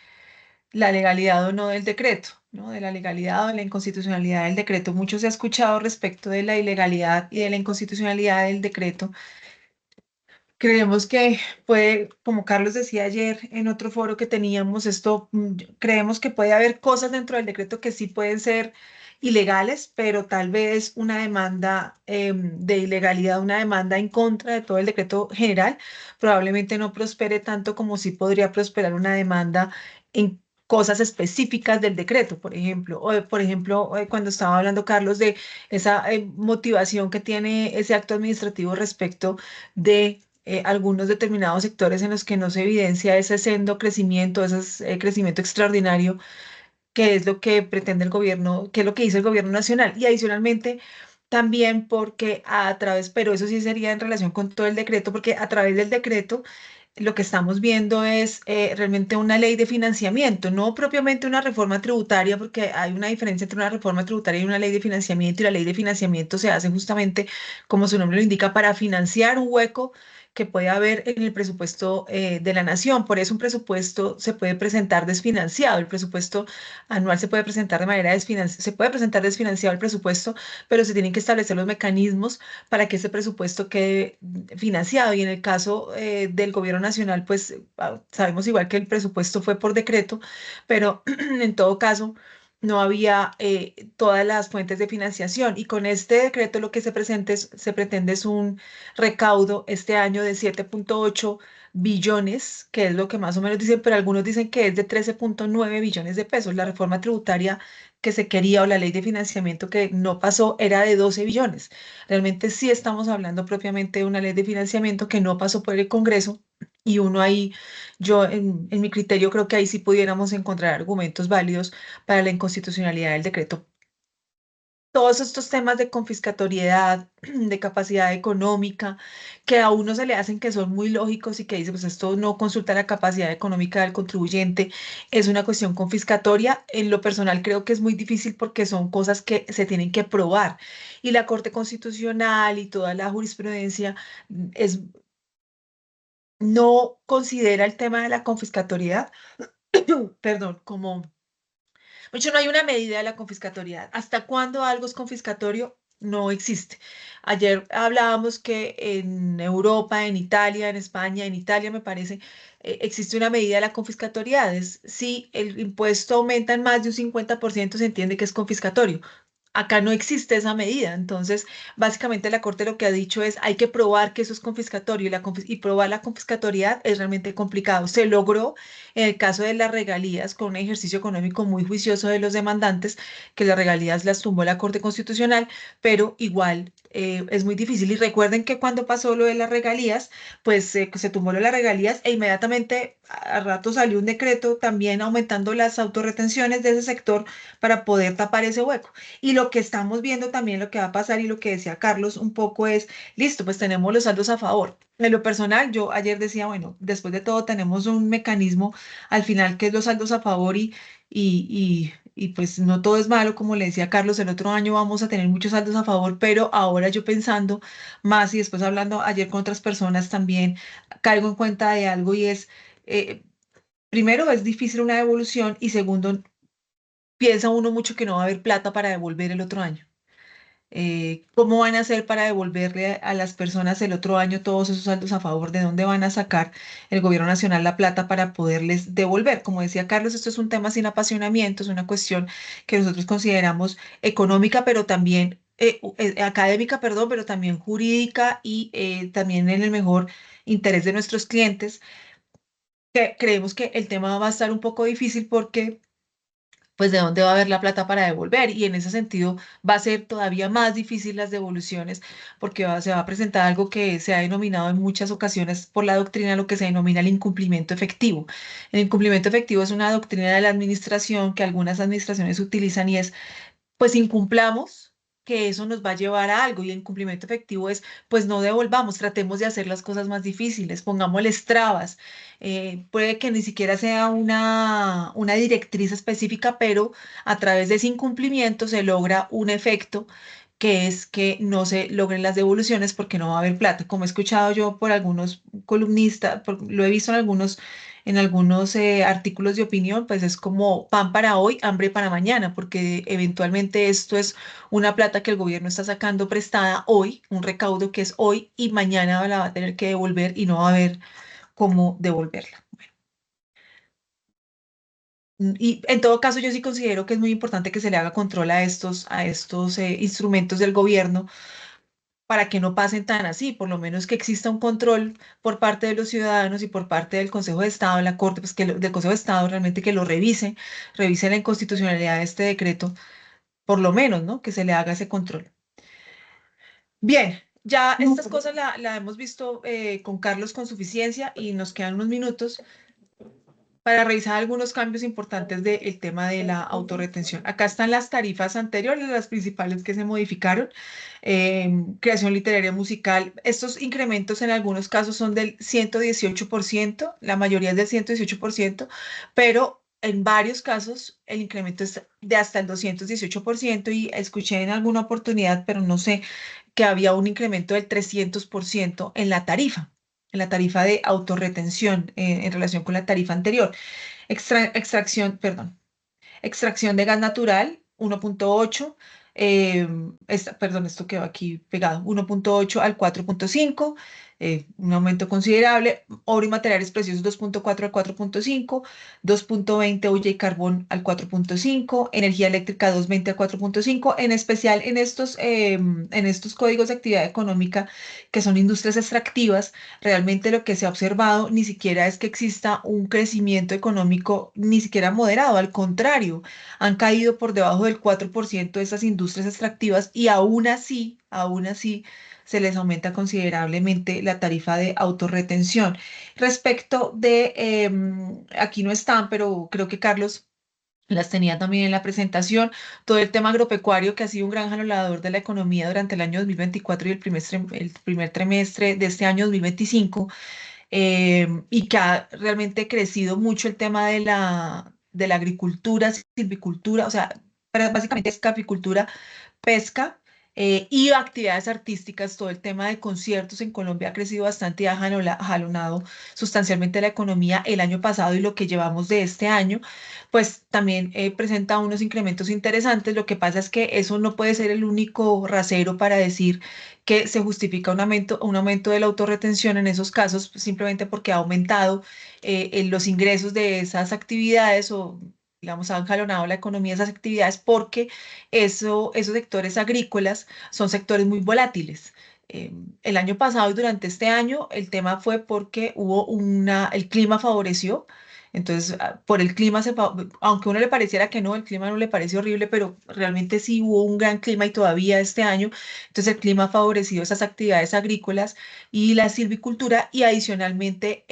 la legalidad o no del decreto, ¿no? De la legalidad o de la inconstitucionalidad del decreto. Mucho se ha escuchado respecto de la ilegalidad y de la inconstitucionalidad del decreto. Creemos que puede, como Carlos decía ayer en otro foro que teníamos, creemos que puede haber cosas dentro del decreto que sí pueden ser ilegales, pero tal vez una demanda de ilegalidad, una demanda en contra de todo el decreto general, probablemente no prospere tanto como sí podría prosperar una demanda en cosas específicas del decreto, por ejemplo, cuando estaba hablando Carlos de esa motivación que tiene ese acto administrativo respecto de algunos determinados sectores en los que no se evidencia ese sendo crecimiento, ese crecimiento extraordinario, que es lo que pretende el gobierno, que es lo que dice el gobierno nacional. Y adicionalmente, también porque a través, pero eso sí sería en relación con todo el decreto, porque a través del decreto lo que estamos viendo es realmente una ley de financiamiento, no propiamente una reforma tributaria, porque hay una diferencia entre una reforma tributaria y una ley de financiamiento, y la ley de financiamiento se hace justamente, como su nombre lo indica, para financiar un hueco que puede haber en el presupuesto de la nación. Por eso un presupuesto se puede presentar desfinanciado. El presupuesto anual se puede presentar de manera desfinanciada, se puede presentar desfinanciado el presupuesto, pero se tienen que establecer los mecanismos para que ese presupuesto quede financiado. Y en el caso del gobierno nacional, pues sabemos igual que el presupuesto fue por decreto, pero en todo caso no había todas las fuentes de financiación. Y con este decreto lo que se pretende es un recaudo este año de 7.8 billones, que es lo que más o menos dicen, pero algunos dicen que es de 13.9 billones de pesos. La reforma tributaria que se quería o la ley de financiamiento que no pasó era de 12 billones. Realmente sí estamos hablando propiamente de una ley de financiamiento que no pasó por el Congreso, y uno ahí, yo en mi criterio creo que ahí sí pudiéramos encontrar argumentos válidos para la inconstitucionalidad del decreto. Todos estos temas de confiscatoriedad, de capacidad económica, que a uno se le hacen que son muy lógicos y que dice, pues esto no consulta la capacidad económica del contribuyente, es una cuestión confiscatoria. En lo personal creo que es muy difícil porque son cosas que se tienen que probar. Y la Corte Constitucional y toda la jurisprudencia es, no considera el tema de la confiscatoriedad, perdón, como de hecho, no hay una medida de la confiscatoriedad. ¿Hasta cuándo algo es confiscatorio? No existe. Ayer hablábamos que en Europa, en Italia, en España, en Italia me parece, existe una medida de la confiscatoriedad. Si el impuesto aumenta en más de un 50%, se entiende que es confiscatorio. acá no existe esa medida. Entonces, básicamente la Corte lo que ha dicho es, hay que probar que eso es confiscatorio y probar la confiscatoriedad es realmente complicado. Se logró en el caso de las regalías con un ejercicio económico muy juicioso de los demandantes, que las regalías las tumbó la Corte Constitucional, pero igual es muy difícil. Y recuerden que cuando pasó lo de las regalías, pues se tumbó lo de las regalías e inmediatamente a rato salió un decreto también aumentando las autorretenciones de ese sector para poder tapar ese hueco. Y lo que estamos viendo también, lo que va a pasar y lo que decía Carlos un poco es, listo, pues tenemos los saldos a favor. En lo personal, yo ayer decía, bueno, después de todo tenemos un mecanismo al final que es los saldos a favor y pues no todo es malo, como le decía Carlos, el otro año vamos a tener muchos saldos a favor, pero ahora yo pensando más y después hablando ayer con otras personas también, caigo en cuenta de algo y es, eh, primero es difícil una devolución y segundo, piensa uno mucho que no va a haber plata para devolver el otro año. ¿Cómo van a hacer para devolverle a las personas el otro año todos esos saldos a favor? ¿De dónde van a sacar el gobierno nacional la plata para poderles devolver? Como decía Carlos, esto es un tema sin apasionamiento, es una cuestión que nosotros consideramos económica, pero también académica, perdón, pero también jurídica y también en el mejor interés de nuestros clientes, que creemos que el tema va a estar un poco difícil porque pues de dónde va a haber la plata para devolver. Y en ese sentido va a ser todavía más difícil las devoluciones porque se va a presentar algo que se ha denominado en muchas ocasiones por la doctrina lo que se denomina el incumplimiento efectivo. El incumplimiento efectivo es una doctrina de la administración que algunas administraciones utilizan y es pues incumplamos, que eso nos va a llevar a algo y el cumplimiento efectivo es, pues no devolvamos, tratemos de hacer las cosas más difíciles, pongámosles trabas. Puede que ni siquiera sea una directriz específica, pero a través de ese incumplimiento se logra un efecto que es que no se logren las devoluciones porque no va a haber plata. Como he escuchado yo por algunos columnistas, lo he visto en algunos artículos de opinión, pues es como pan para hoy, hambre para mañana, porque eventualmente esto es una plata que el gobierno está sacando prestada hoy, un recaudo que es hoy y mañana la va a tener que devolver y no va a haber cómo devolverla. Y en todo caso, yo sí considero que es muy importante que se le haga control a estos instrumentos del gobierno para que no pasen tan así, por lo menos que exista un control por parte de los ciudadanos y por parte del Consejo de Estado, la Corte, pues que del Consejo de Estado realmente que lo revisen la inconstitucionalidad de este decreto, por lo menos, ¿no? Que se le haga ese control. Bien, ya estas cosas la hemos visto con Carlos con suficiencia y nos quedan unos minutos para revisar algunos cambios importantes del tema de la autorretención. Acá están las tarifas anteriores, las principales que se modificaron. Creación literaria musical. Estos incrementos en algunos casos son del 118%, la mayoría es del 118%, pero en varios casos el incremento es de hasta el 218% y escuché en alguna oportunidad, pero no sé, que había un incremento del 300% en la tarifa de autorretención en relación con la tarifa anterior. Perdón, extracción de gas natural, 1.8, perdón, esto quedó aquí pegado, 1.8 al 4.5, un aumento considerable, oro y materiales preciosos 2.4 al 4.5, 2.20 hulla y carbón al 4.5, energía eléctrica 2.20 al 4.5, en especial en estos códigos de actividad económica que son industrias extractivas. Realmente lo que se ha observado ni siquiera es que exista un crecimiento económico ni siquiera moderado, al contrario, han caído por debajo del 4% de esas industrias extractivas y aún así se les aumenta considerablemente la tarifa de autorretención. Respecto de, aquí no están, pero creo que Carlos las tenía también en la presentación, todo el tema agropecuario que ha sido un gran jalonador de la economía durante el año 2024 y el primer trimestre de este año 2025, y que ha realmente crecido mucho el tema de la agricultura, silvicultura, o sea, básicamente es caficultura, pesca y actividades artísticas. Todo el tema de conciertos en Colombia ha crecido bastante y ha jalonado sustancialmente la economía el año pasado y lo que llevamos de este año, pues también presenta unos incrementos interesantes. Lo que pasa es que eso no puede ser el único rasero para decir que se justifica un aumento de la autorretención en esos casos, pues, simplemente porque ha aumentado los ingresos de esas actividades o digamos, han jalonado la economía de esas actividades porque esos sectores agrícolas son sectores muy volátiles. El año pasado y durante este año el tema fue porque el clima favoreció. Entonces, por el clima, aunque a uno le pareciera que no, el clima no le parece horrible, pero realmente sí hubo un gran clima y todavía este año. Entonces, el clima ha favorecido esas actividades agrícolas y la silvicultura y adicionalmente,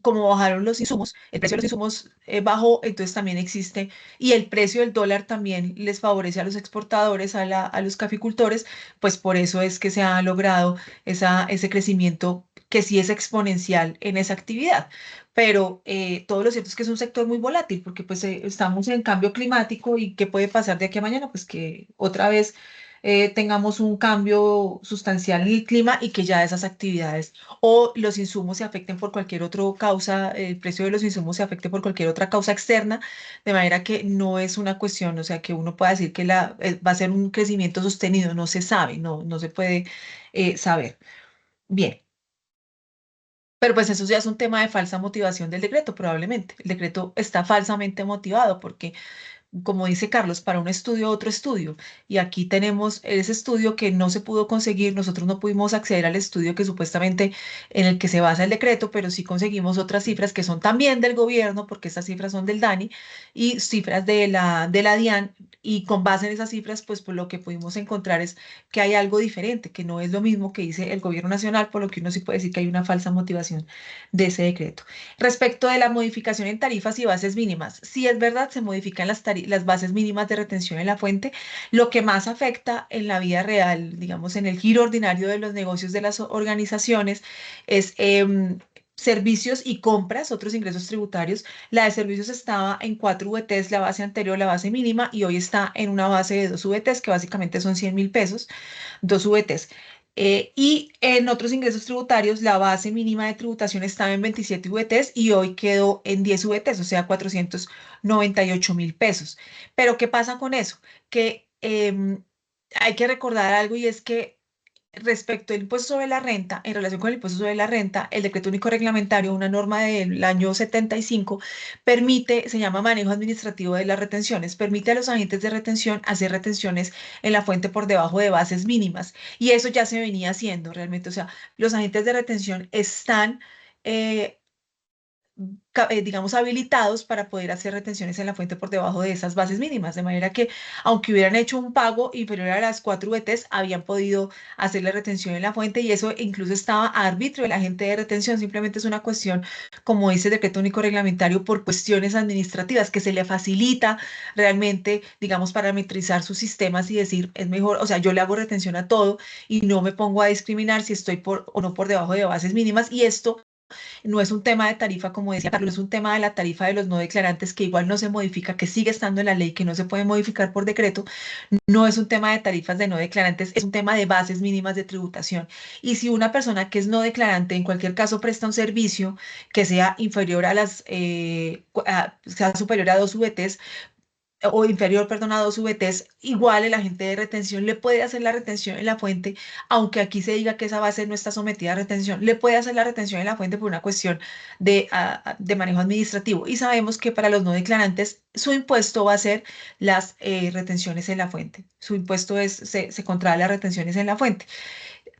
como bajaron los insumos, el precio de los insumos bajó, entonces también existe, y el precio del dólar también les favorece a los exportadores, a los caficultores, pues por eso es que se ha logrado ese crecimiento que sí es exponencial en esa actividad. Pero todo lo cierto es que es un sector muy volátil, porque pues estamos en cambio climático y ¿qué puede pasar de aquí a mañana? Pues que otra vez tengamos un cambio sustancial en el clima y que ya esas actividades o los insumos se afecten por cualquier otra causa, el precio de los insumos se afecte por cualquier otra causa externa, de manera que no es una cuestión, o sea, que uno pueda decir que va a ser un crecimiento sostenido, no se sabe, no se puede saber. Bien. Pero pues eso ya es un tema de falsa motivación del decreto, probablemente. El decreto está falsamente motivado porque como dice Carlos, para un estudio, otro estudio. Y aquí tenemos ese estudio que no se pudo conseguir, nosotros no pudimos acceder al estudio que supuestamente en el que se basa el decreto, pero sí conseguimos otras cifras que son también del gobierno, porque estas cifras son del DANI, y cifras de la DIAN, y con base en esas cifras, pues lo que pudimos encontrar es que hay algo diferente, que no es lo mismo que dice el gobierno nacional, por lo que uno sí puede decir que hay una falsa motivación de ese decreto. Respecto de la modificación en tarifas y bases mínimas, si es verdad, se modifican las bases mínimas de retención en la fuente. Lo que más afecta en la vida real, digamos, en el giro ordinario de los negocios de las organizaciones, es servicios y compras, otros ingresos tributarios. La de servicios estaba en 4 VTs, la base anterior, la base mínima, y hoy está en una base de 2 VTs, que básicamente son 100.000 pesos, 2 VTs. Y en otros ingresos tributarios, la base mínima de tributación estaba en 27 VTs y hoy quedó en 10 VTs, o sea, 498.000 pesos. Pero ¿qué pasa con eso? Que hay que recordar algo y es que respecto al impuesto sobre la renta, en relación con el impuesto sobre la renta, el decreto único reglamentario, una norma del año 75, permite, se llama manejo administrativo de las retenciones, permite a los agentes de retención hacer retenciones en la fuente por debajo de bases mínimas. Y eso ya se venía haciendo realmente. O sea, los agentes de retención están eh, digamos, habilitados para poder hacer retenciones en la fuente por debajo de esas bases mínimas, de manera que aunque hubieran hecho un pago inferior a las 4 VTs, habían podido hacerle retención en la fuente y eso incluso estaba a arbitrio del agente de retención, simplemente es una cuestión, como dice el decreto único reglamentario, por cuestiones administrativas que se le facilita realmente, digamos, parametrizar sus sistemas y decir, es mejor, o sea, yo le hago retención a todo y no me pongo a discriminar si estoy por o no por debajo de bases mínimas y esto no es un tema de tarifa, como decía Carlos, es un tema de la tarifa de los no declarantes que igual no se modifica, que sigue estando en la ley, que no se puede modificar por decreto. No es un tema de tarifas de no declarantes, es un tema de bases mínimas de tributación. Y si una persona que es no declarante, en cualquier caso, presta un servicio que sea inferior sea superior a 2 VTs, o inferior, perdón, a 2 VTs, igual el agente de retención le puede hacer la retención en la fuente, aunque aquí se diga que esa base no está sometida a retención, le puede hacer la retención en la fuente por una cuestión de manejo administrativo. Y sabemos que para los no declarantes, su impuesto va a ser las retenciones en la fuente. Su impuesto se contrae las retenciones en la fuente.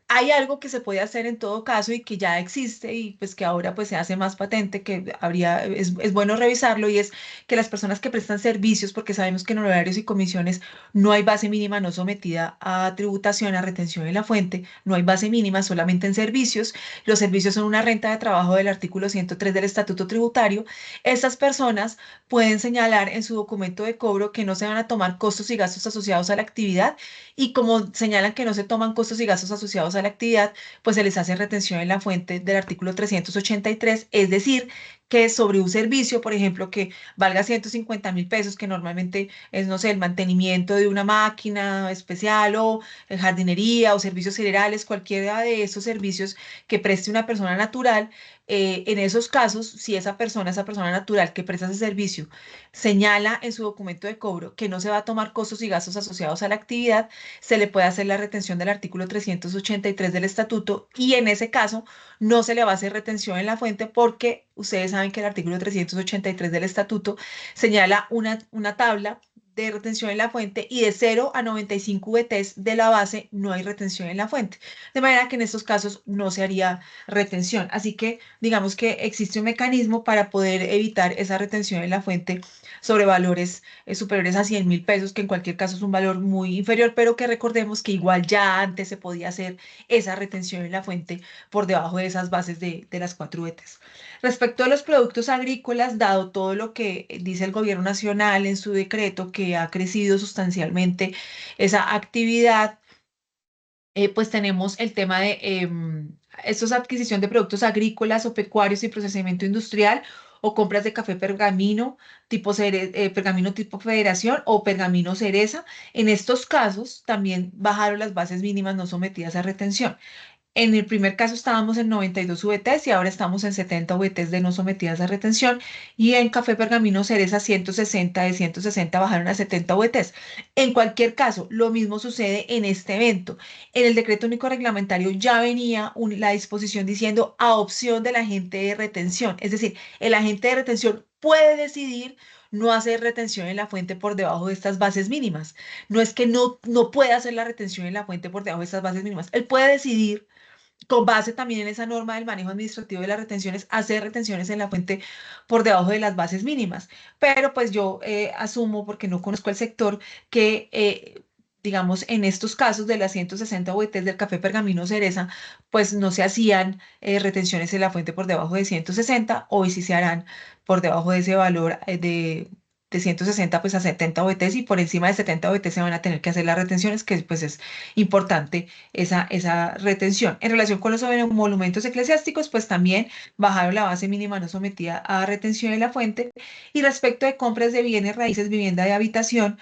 Hay algo que se puede hacer en todo caso y que ya existe y pues que ahora pues se hace más patente, que es bueno revisarlo y es que las personas que prestan servicios, porque sabemos que en horarios y comisiones no hay base mínima no sometida a tributación, a retención en la fuente, no hay base mínima solamente en servicios, los servicios son una renta de trabajo del artículo 103 del Estatuto Tributario, estas personas pueden señalar en su documento de cobro que no se van a tomar costos y gastos asociados a la actividad y como señalan que no se toman costos y gastos asociados a la actividad, pues se les hace retención en la fuente del artículo 383, es decir, que sobre un servicio, por ejemplo, que valga 150.000 pesos, que normalmente es, no sé, el mantenimiento de una máquina especial o jardinería o servicios generales, cualquiera de esos servicios que preste una persona natural, en esos casos, si esa persona natural que presta ese servicio, señala en su documento de cobro que no se va a tomar costos y gastos asociados a la actividad, se le puede hacer la retención del artículo 383 del estatuto y en ese caso no se le va a hacer retención en la fuente porque ustedes saben que el artículo 383 del estatuto señala una tabla de retención en la fuente y de 0 a 95 VTs de la base no hay retención en la fuente. De manera que en estos casos no se haría retención. Así que digamos que existe un mecanismo para poder evitar esa retención en la fuente sobre valores superiores a 100.000 pesos, que en cualquier caso es un valor muy inferior, pero que recordemos que igual ya antes se podía hacer esa retención en la fuente por debajo de esas bases de las 4 VTs. Respecto a los productos agrícolas, dado todo lo que dice el gobierno nacional en su decreto, que ha crecido sustancialmente esa actividad, pues tenemos el tema de esto es adquisición de productos agrícolas o pecuarios y procesamiento industrial o compras de café pergamino pergamino tipo federación o pergamino cereza. En estos casos también bajaron las bases mínimas no sometidas a retención. En el primer caso estábamos en 92 VTs y ahora estamos en 70 VTs de no sometidas a retención. Y en café pergamino cereza 160, de 160 bajaron a 70 VTs. En cualquier caso, lo mismo sucede en este evento. En el decreto único reglamentario ya venía la disposición diciendo a opción del agente de retención. Es decir, el agente de retención puede decidir no hacer retención en la fuente por debajo de estas bases mínimas. No es que no pueda hacer la retención en la fuente por debajo de estas bases mínimas. Él puede decidir con base también en esa norma del manejo administrativo de las retenciones, hacer retenciones en la fuente por debajo de las bases mínimas. Pero pues yo asumo, porque no conozco el sector, que digamos en estos casos de las 160 VTs del café pergamino cereza, pues no se hacían retenciones en la fuente por debajo de 160, hoy sí se harán por debajo de ese valor de 160 pues a 70 VTs y por encima de 70 VTs se van a tener que hacer las retenciones, que pues es importante esa retención. En relación con los monumentos eclesiásticos, pues también bajaron la base mínima no sometida a retención en la fuente. Y respecto de compras de bienes raíces, vivienda de habitación,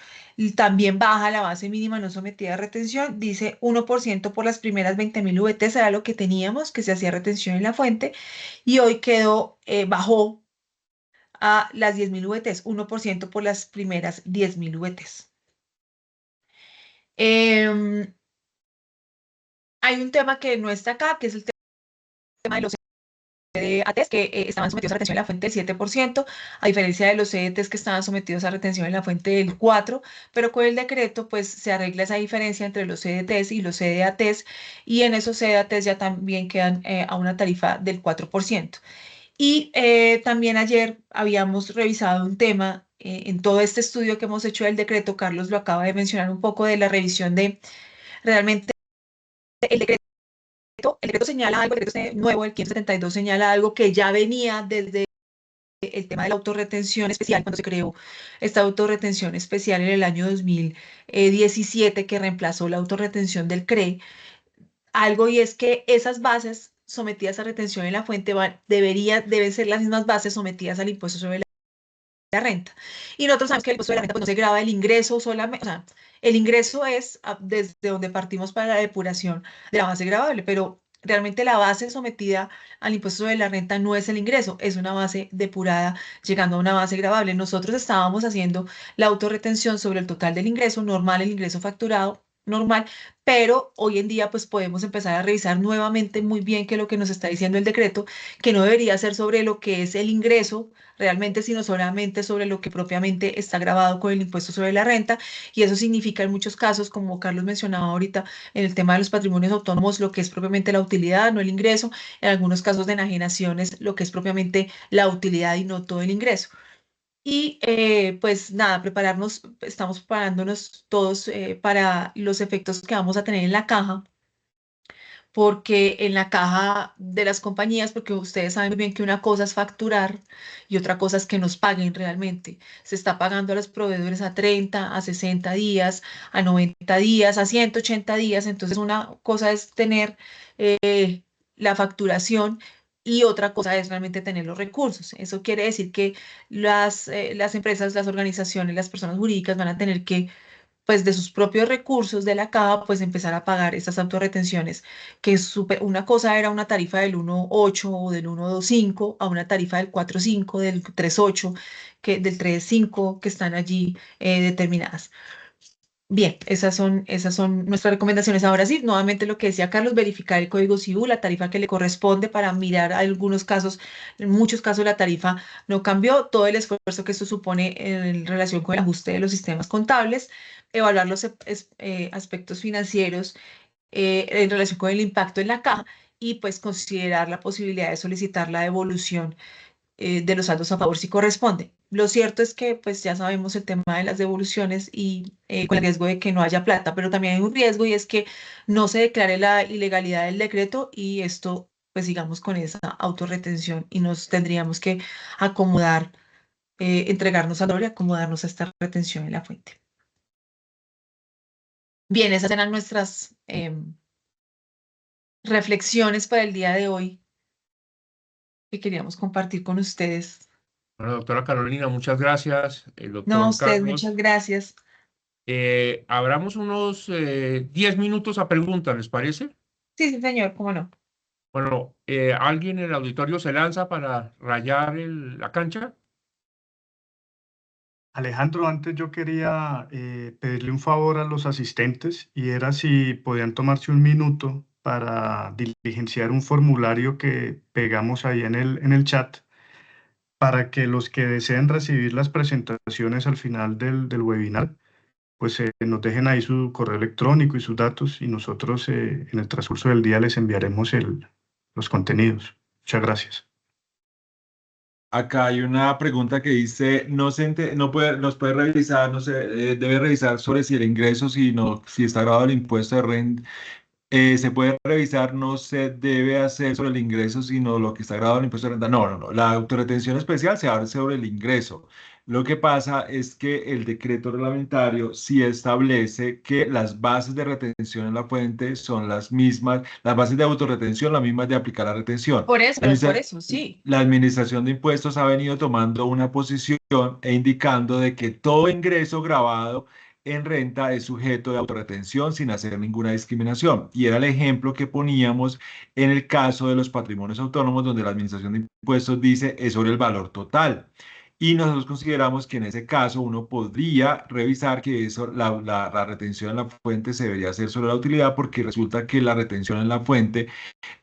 también baja la base mínima no sometida a retención, dice 1% por las primeras 20.000 VTs, era lo que teníamos, que se hacía retención en la fuente, y hoy bajó a las 10.000 VTs, 1% por las primeras 10.000 VTs. Hay un tema que no está acá, que es el tema de los CDATs que estaban sometidos a retención en la fuente del 7%, a diferencia de los CDTs que estaban sometidos a retención en la fuente del 4%, pero con el decreto pues se arregla esa diferencia entre los CDTs y los CDATs y en esos CDATs ya también quedan a una tarifa del 4%. Y también ayer habíamos revisado un tema en todo este estudio que hemos hecho del decreto, Carlos lo acaba de mencionar un poco de la revisión de realmente el decreto. El decreto señala algo, el decreto nuevo, el 572, señala algo que ya venía desde el tema de la autorretención especial, cuando se creó esta autorretención especial en el año 2017, que reemplazó la autorretención del CRE, algo y es que esas bases sometidas a retención en la fuente deben ser las mismas bases sometidas al impuesto sobre la renta. Y nosotros sabemos que el impuesto de la renta pues, no se grava el ingreso solamente, o sea, el ingreso es desde donde partimos para la depuración de la base gravable, pero realmente la base sometida al impuesto de la renta no es el ingreso, es una base depurada llegando a una base gravable. Nosotros estábamos haciendo la autorretención sobre el total del ingreso normal, el ingreso facturado normal, pero hoy en día pues podemos empezar a revisar nuevamente muy bien qué es lo que nos está diciendo el decreto, que no debería ser sobre lo que es el ingreso realmente, sino solamente sobre lo que propiamente está grabado con el impuesto sobre la renta. Y eso significa en muchos casos, como Carlos mencionaba ahorita, en el tema de los patrimonios autónomos, lo que es propiamente la utilidad, no el ingreso. En algunos casos de enajenaciones, lo que es propiamente la utilidad y no todo el ingreso. Y pues nada, estamos preparándonos todos para los efectos que vamos a tener en la caja, porque en la caja de las compañías, porque ustedes saben muy bien que una cosa es facturar y otra cosa es que nos paguen realmente. Se está pagando a los proveedores a 30, a 60 días, a 90 días, a 180 días. Entonces, una cosa es tener la facturación y otra cosa es realmente tener los recursos. Eso quiere decir que las empresas, las organizaciones, las personas jurídicas van a tener que pues de sus propios recursos de la caja, pues empezar a pagar estas autorretenciones, que una cosa era una tarifa del 1.8 o del 1.25 a una tarifa del 4.5, del 3.8, del 3.5 que están allí determinadas. Bien, esas son nuestras recomendaciones. Ahora sí, nuevamente lo que decía Carlos, verificar el código CIU, la tarifa que le corresponde para mirar algunos casos. En muchos casos la tarifa no cambió. Todo el esfuerzo que esto supone en relación con el ajuste de los sistemas contables, evaluar los aspectos financieros en relación con el impacto en la caja y pues considerar la posibilidad de solicitar la devolución de los saldos a favor si corresponde. Lo cierto es que pues ya sabemos el tema de las devoluciones y con el riesgo de que no haya plata, pero también hay un riesgo y es que no se declare la ilegalidad del decreto y esto pues sigamos con esa autorretención y nos tendríamos que acomodar, entregarnos al dolor y acomodarnos a esta retención en la fuente. Bien, esas eran nuestras reflexiones para el día de hoy que queríamos compartir con ustedes. Bueno, doctora Carolina, muchas gracias. El No, a doctor usted, muchas Carlos. gracias. Abramos unos 10 minutos a preguntas, ¿les parece? Sí, sí, señor, cómo no. Bueno, ¿alguien en el auditorio se lanza para rayar la cancha? Alejandro, antes yo quería pedirle un favor a los asistentes y era si podían tomarse un minuto para diligenciar un formulario que pegamos ahí en el chat para que los que deseen recibir las presentaciones al final del webinar, pues nos dejen ahí su correo electrónico y sus datos y nosotros en el transcurso del día les enviaremos los contenidos. Muchas gracias. Acá hay una pregunta que dice, nos puede revisar, no sé, debe revisar sobre si el ingreso, si está grabado el impuesto de renta, se puede revisar, no se debe hacer sobre el ingreso, sino lo que está grabado en el impuesto de renta. No, no, no. La autorretención especial se abre sobre el ingreso. Lo que pasa es que el decreto reglamentario sí establece que las bases de retención en la fuente son las mismas, las bases de autorretención, las mismas de aplicar la retención. Por eso, pero es por eso, sí. La Administración de Impuestos ha venido tomando una posición e indicando de que todo ingreso grabado en renta es sujeto de autorretención sin hacer ninguna discriminación. Y era el ejemplo que poníamos en el caso de los patrimonios autónomos, donde la Administración de Impuestos dice es sobre el valor total. Y nosotros consideramos que en ese caso uno podría revisar que la retención en la fuente se debería hacer sobre la utilidad, porque resulta que la retención en la fuente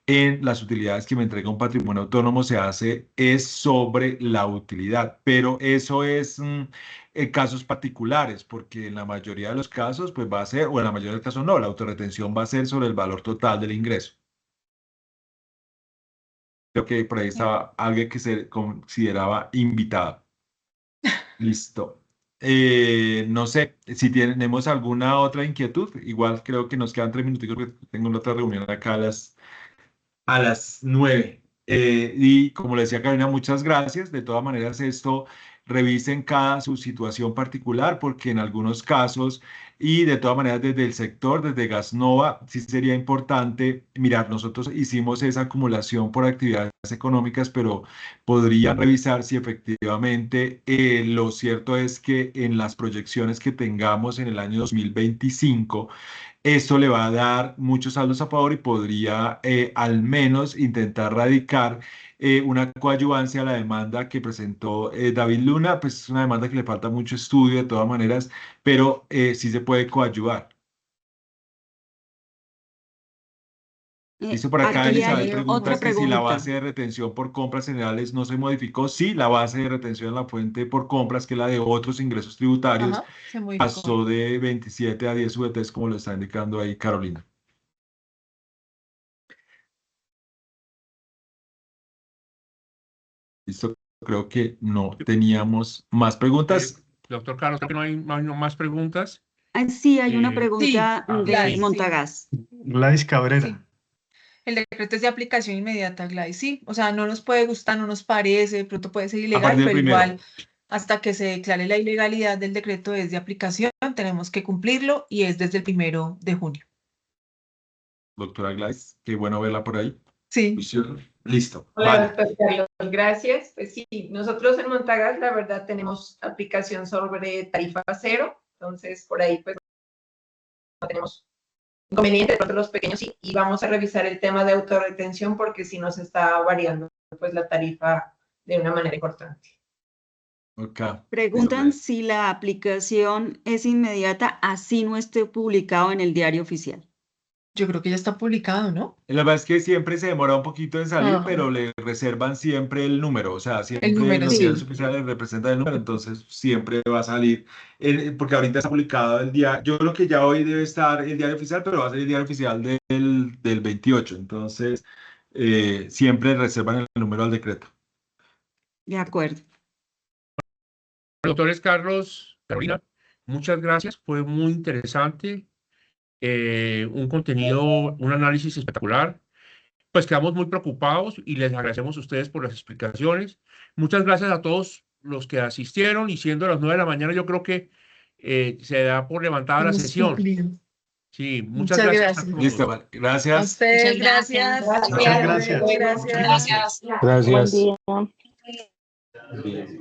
en las utilidades que me entrega un patrimonio autónomo se hace es sobre la utilidad, pero eso es en casos particulares, porque en la mayoría de los casos pues va a ser, o en la mayoría de los casos no, la autorretención va a ser sobre el valor total del ingreso. Creo que por ahí estaba alguien que se consideraba invitado. Listo. No sé si tenemos alguna otra inquietud. Igual creo que nos quedan 3 minutos porque tengo otra reunión acá a las 9. Y como le decía Karina, muchas gracias. De todas maneras, esto revisen cada su situación particular, porque en algunos casos, y de todas maneras desde el sector, desde Gasnova, sí sería importante mirar, nosotros hicimos esa acumulación por actividades económicas, pero podrían revisar si efectivamente lo cierto es que en las proyecciones que tengamos en el año 2025, esto le va a dar muchos saldos a favor y podría al menos intentar radicar una coadyuvancia a la demanda que presentó David Luna. Pues es una demanda que le falta mucho estudio de todas maneras, pero sí se puede coadyuvar. Dice por acá Aquí Elizabeth, hay pregunta otra que si la pregunta. base de retención por compras generales no se modificó. Sí, la base de retención en la fuente por compras, que es la de otros ingresos tributarios, Ajá, se modificó. pasó de 27 a 10 VTs, como lo está indicando ahí Carolina. Listo, creo que no teníamos más preguntas. Doctor Carlos, creo que no hay más preguntas. Sí, hay una Sí, pregunta de Gladys, sí. Montagás. Gladys Cabrera. Sí. El decreto es de aplicación inmediata, Gladys. Sí, o sea, no nos puede gustar, no nos parece, de pronto puede ser A ilegal, partir del pero primero. igual, hasta que se declare la ilegalidad del decreto es de aplicación, tenemos que cumplirlo y es desde el 1 de junio. Doctora Gladys, qué bueno verla por ahí. Sí. Listo. Hola, Vale. doctor Carlos, gracias. Pues sí, nosotros en Montagás, la verdad, tenemos aplicación sobre tarifa cero, entonces por ahí pues no tenemos inconveniente, de pronto los pequeños sí, y vamos a revisar el tema de autorretención porque sí nos está variando pues la tarifa de una manera importante. Ok. Preguntan si la aplicación es inmediata, así no esté publicado en el diario oficial. Yo creo que ya está publicado, ¿no? La verdad es que siempre se demora un poquito en salir, Ah. pero le reservan siempre el número, o sea, siempre número, los sí. diarios oficiales representan el número, entonces siempre va a salir, porque ahorita está publicado el día, yo creo que ya hoy debe estar el diario oficial, pero va a ser el diario oficial del 28, entonces siempre reservan el número al decreto. De acuerdo. Doctores Carlos, Carolina, muchas gracias. Fue muy interesante. Un contenido, un análisis espectacular. Pues quedamos muy preocupados y les agradecemos a ustedes por las explicaciones. Muchas gracias a todos los que asistieron y siendo las 9 de la mañana, yo creo que se da por levantada la Hemos sesión. cumplido. Sí, muchas Muchas gracias a gracias. todos. Listo, vale. A Gracias. ustedes, Muchas gracias. gracias. Muchas gracias. Gracias. Gracias. Gracias. Buen día.